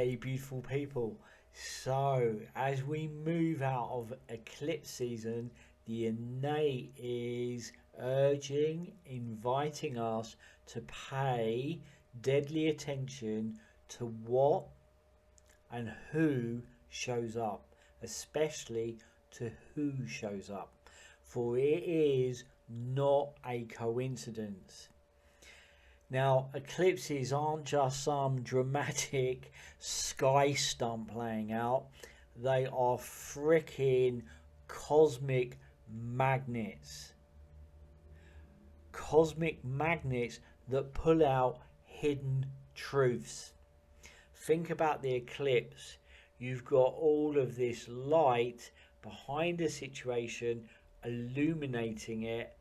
Hey beautiful people, so as we move out of eclipse season, the innate is urging, inviting us to pay deadly attention to what and who shows up, especially to who shows up, for it is not a coincidence. Now, eclipses aren't just some dramatic sky stunt playing out, they are freaking cosmic magnets. Cosmic magnets that pull out hidden truths. Think about the eclipse. You've got all of this light behind a situation, illuminating it,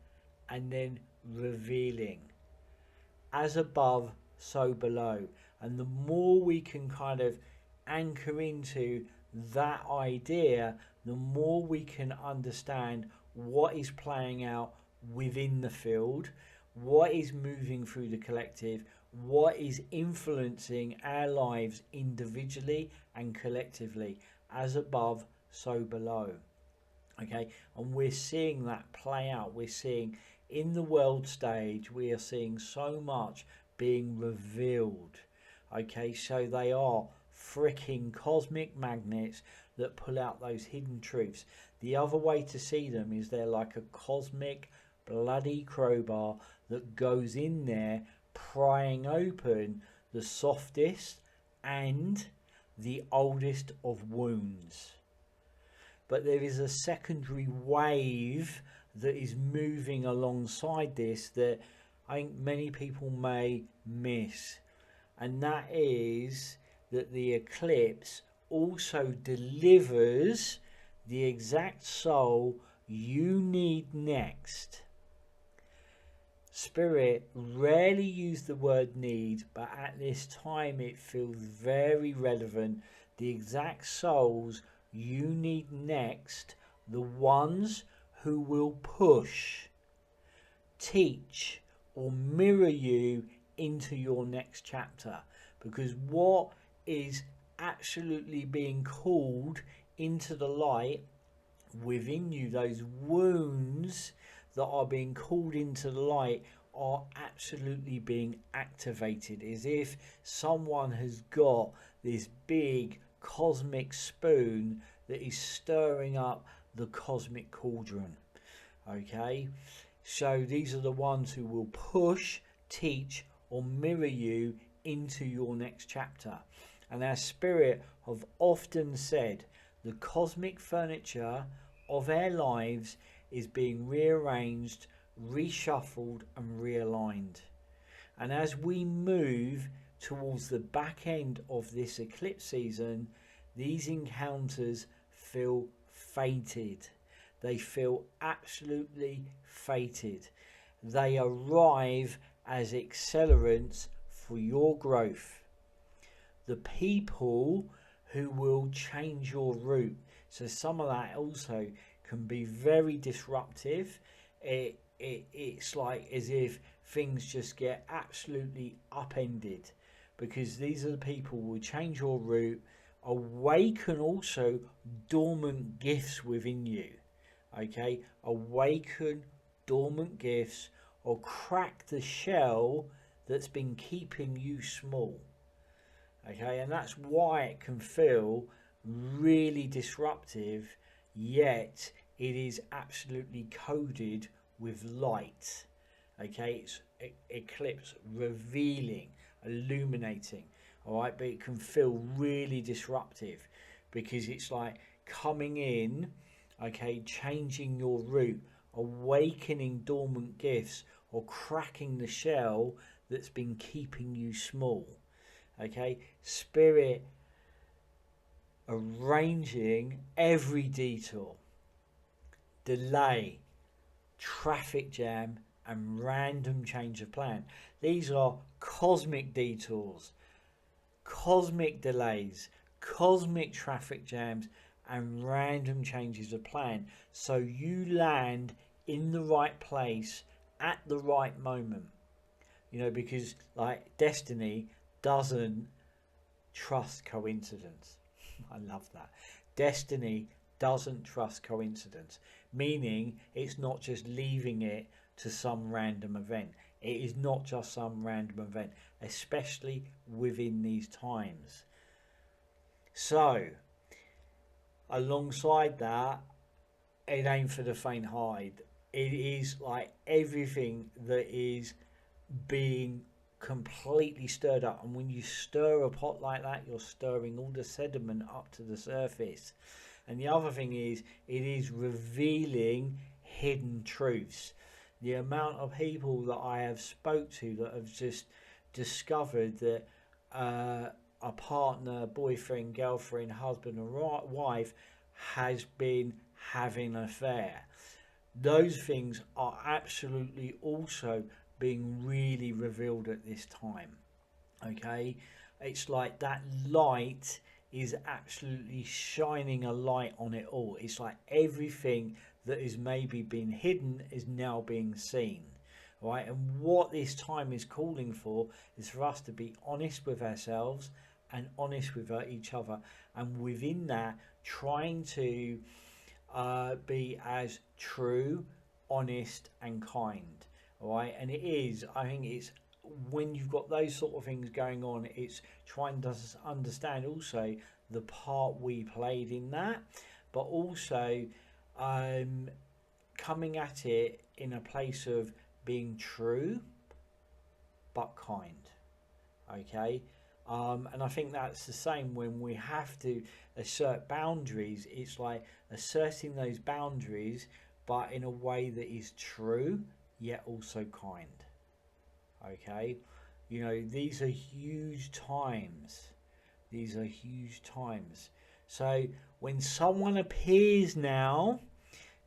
and then revealing. As above, so below. And the more we can kind of anchor into that idea, the more we can understand what is playing out within the field, what is moving through the collective, what is influencing our lives individually and collectively. As above, so below. Okay, and we're seeing that play out. We're seeing in the world stage, we are seeing so much being revealed. Okay, so they are freaking cosmic magnets that pull out those hidden truths. The other way to see them is they're like a cosmic bloody crowbar that goes in there, prying open the softest and the oldest of wounds. But there is a secondary wave that is moving alongside this that I think many people may miss, and that is that the eclipse also delivers the exact soul you need next. Spirit rarely use the word need, but at this time it feels very relevant. The exact souls you need next, the ones who will push, teach, or mirror you into your next chapter. Because what is absolutely being called into the light within you, those wounds that are being called into the light, are absolutely being activated, as if someone has got this big cosmic spoon that is stirring up the cosmic cauldron. Okay, so these are the ones who will push, teach, or mirror you into your next chapter. And our spirit have often said the cosmic furniture of our lives is being rearranged, reshuffled, and realigned. And as we move towards the back end of this eclipse season, these encounters feel fated. They feel absolutely fated. They arrive as accelerants for your growth. The people who will change your route. So some of that also can be very disruptive. It's like as if things just get absolutely upended, because these are the people who will change your route, awaken also dormant gifts within you. Okay, awaken dormant gifts, or crack the shell that's been keeping you small. Okay, and that's why it can feel really disruptive, yet it is absolutely coded with light. Okay, it's eclipse, revealing, illuminating. All right, but it can feel really disruptive because it's like coming in, okay, changing your route, awakening dormant gifts, or cracking the shell that's been keeping you small. Okay, spirit arranging every detour, delay, traffic jam, and random change of plan. These are cosmic detours, cosmic delays, cosmic traffic jams, and random changes of plan, so you land in the right place at the right moment. You know, because like destiny doesn't trust coincidence. I love that. Destiny doesn't trust coincidence, meaning it's not just leaving it to some random event. It is not just some random event, especially within these times. So, alongside that, it ain't for the faint-hearted. It is like everything that is being completely stirred up, and when you stir a pot like that, you're stirring all the sediment up to the surface. And the other thing is, it is revealing hidden truths. The amount of people that I have spoke to that have just discovered that a partner, boyfriend, girlfriend, husband or wife has been having an affair. Those things are absolutely also being really revealed at this time. Okay, it's like that light is absolutely shining a light on it all. It's like everything that is maybe been hidden is now being seen, right? And what this time is calling for is for us to be honest with ourselves and honest with each other, and within that trying to be as true, honest and kind. All right, and I think it's when you've got those sort of things going on, it's trying to understand also the part we played in that, but also coming at it in a place of being true but kind. Okay, and I think that's the same when we have to assert boundaries. It's like asserting those boundaries but in a way that is true yet also kind. Okay, you know, these are huge times. These are huge times. So when someone appears now,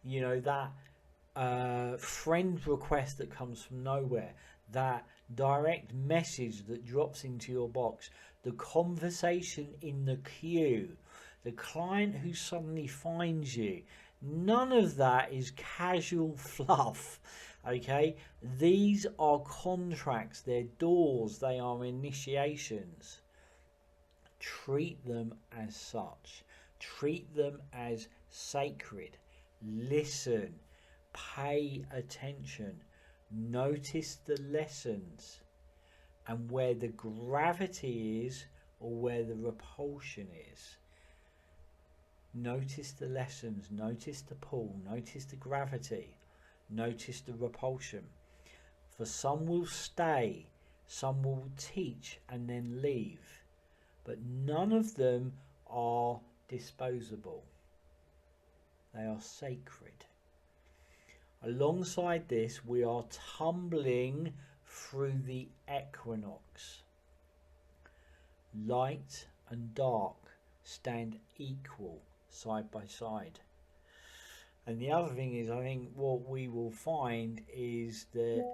you know, that friend request that comes from nowhere, that direct message that drops into your box, the conversation in the queue, the client who suddenly finds you, none of that is casual fluff. Okay, these are contracts, they're doors, they are initiations. Treat them as such, treat them as sacred. Listen, pay attention, notice the lessons and where the gravity is or where the repulsion is. Notice the lessons, notice the pull, notice the gravity, notice the repulsion. For some will stay, some will teach and then leave, but none of them are disposable. They are sacred. Alongside this, we are tumbling through the equinox. Light and dark stand equal side by side. And the other thing is, I think what we will find is that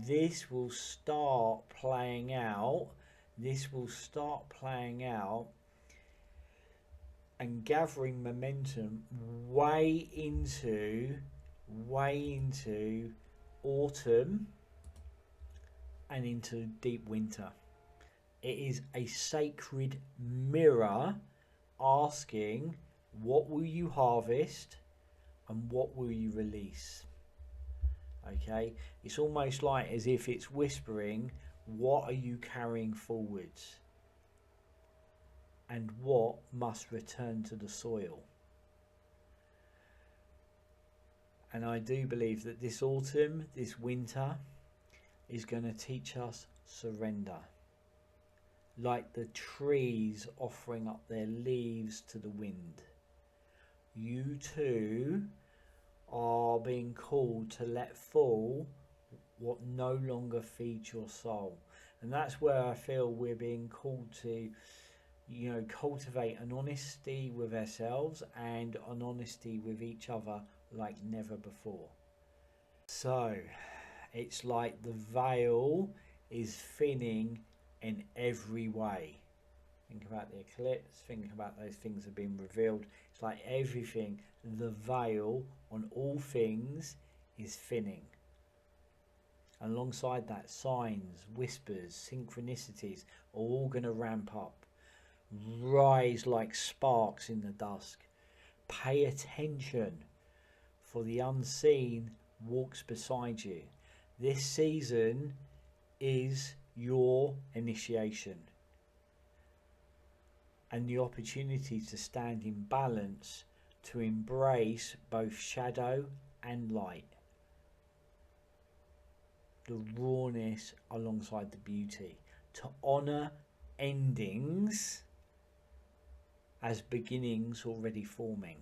this will start playing out. This will start playing out and gathering momentum way into autumn and into deep winter. It is a sacred mirror asking, what will you harvest and what will you release? Okay, it's almost like as if it's whispering, what are you carrying forwards and what must return to the soil? And I do believe that this autumn, this winter, is going to teach us surrender. Like the trees offering up their leaves to the wind. You too are being called to let fall what no longer feeds your soul. And that's where I feel we're being called to, you know, cultivate an honesty with ourselves and an honesty with each other like never before. So it's like the veil is thinning in every way. Think about the eclipse, think about those things that have been revealed. It's like everything, the veil on all things is thinning. Alongside that, signs, whispers, synchronicities are all going to ramp up. rise like sparks in the dusk. Pay attention, for the unseen walks beside you. This season is your initiation and the opportunity to stand in balance, to embrace both shadow and light, the rawness alongside the beauty, to honour endings as beginnings already forming.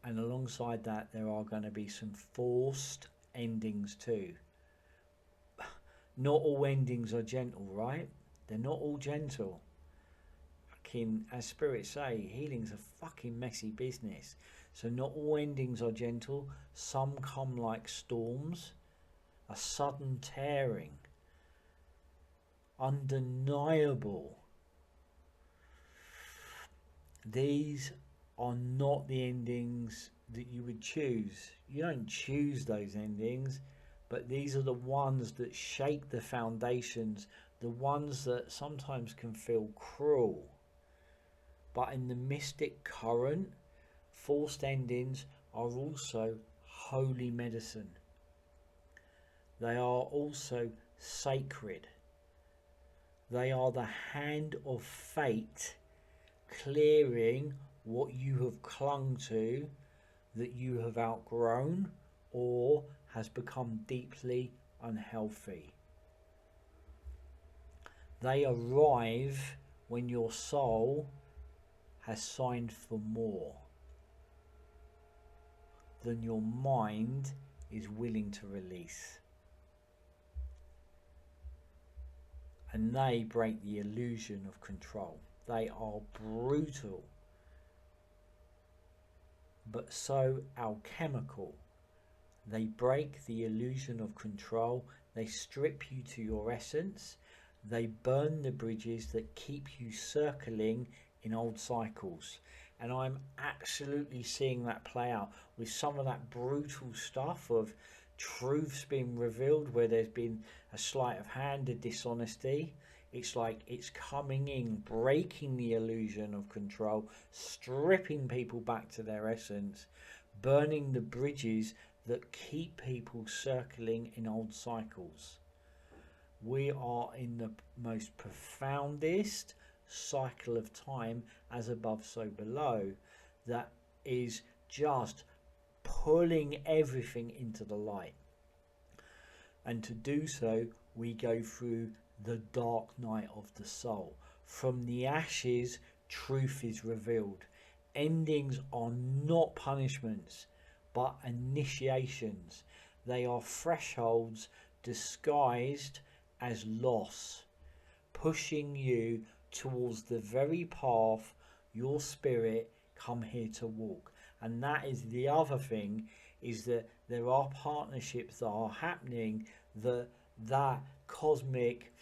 And alongside that, there are going to be some forced endings too. Not all endings are gentle, right? They're not all gentle. As spirits say, healing's a fucking messy business. So not all endings are gentle. Some come like storms, a sudden tearing, undeniable. These are not the endings that you would choose. You don't choose those endings, but these are the ones that shake the foundations, the ones that sometimes can feel cruel. But in the mystic current, forced endings are also holy medicine. They are also sacred. They are the hand of fate clearing what you have clung to that you have outgrown or has become deeply unhealthy. They arrive when your soul has signed for more than your mind is willing to release. And they break the illusion of control. They are brutal, but so alchemical. They break the illusion of control. They strip you to your essence. They burn the bridges that keep you circling in old cycles. And I'm absolutely seeing that play out with some of that brutal stuff of truths being revealed where there's been a sleight of hand, a dishonesty. It's like it's coming in, breaking the illusion of control, stripping people back to their essence, burning the bridges that keep people circling in old cycles. We are in the most profoundest cycle of time, as above so below, that is just pulling everything into the light. And to do so, we go through the dark night of the soul. From the ashes, truth is revealed. Endings are not punishments, but initiations. They are thresholds disguised as loss, pushing you towards the very path your spirit come here to walk. And that is the other thing, is that there are partnerships that are happening, that cosmic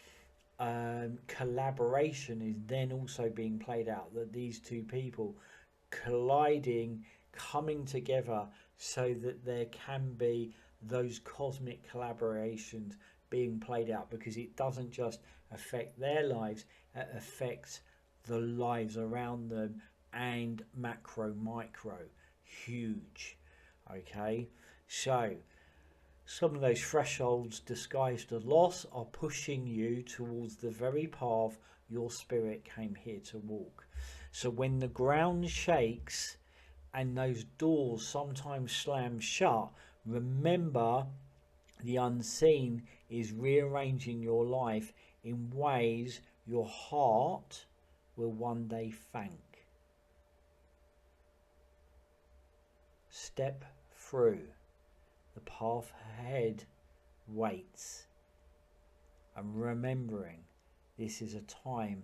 collaboration is then also being played out, that these two people colliding, coming together, so that there can be those cosmic collaborations being played out, because it doesn't just affect their lives, it affects the lives around them, and macro, micro, huge. Okay, so some of those thresholds disguised as loss are pushing you towards the very path your spirit came here to walk. So when the ground shakes and those doors sometimes slam shut, remember the unseen is rearranging your life in ways your heart will one day thank. Step through. The path ahead waits. And remembering, this is a time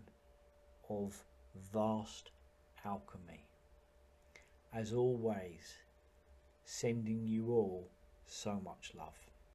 of vast alchemy. As always, sending you all so much love.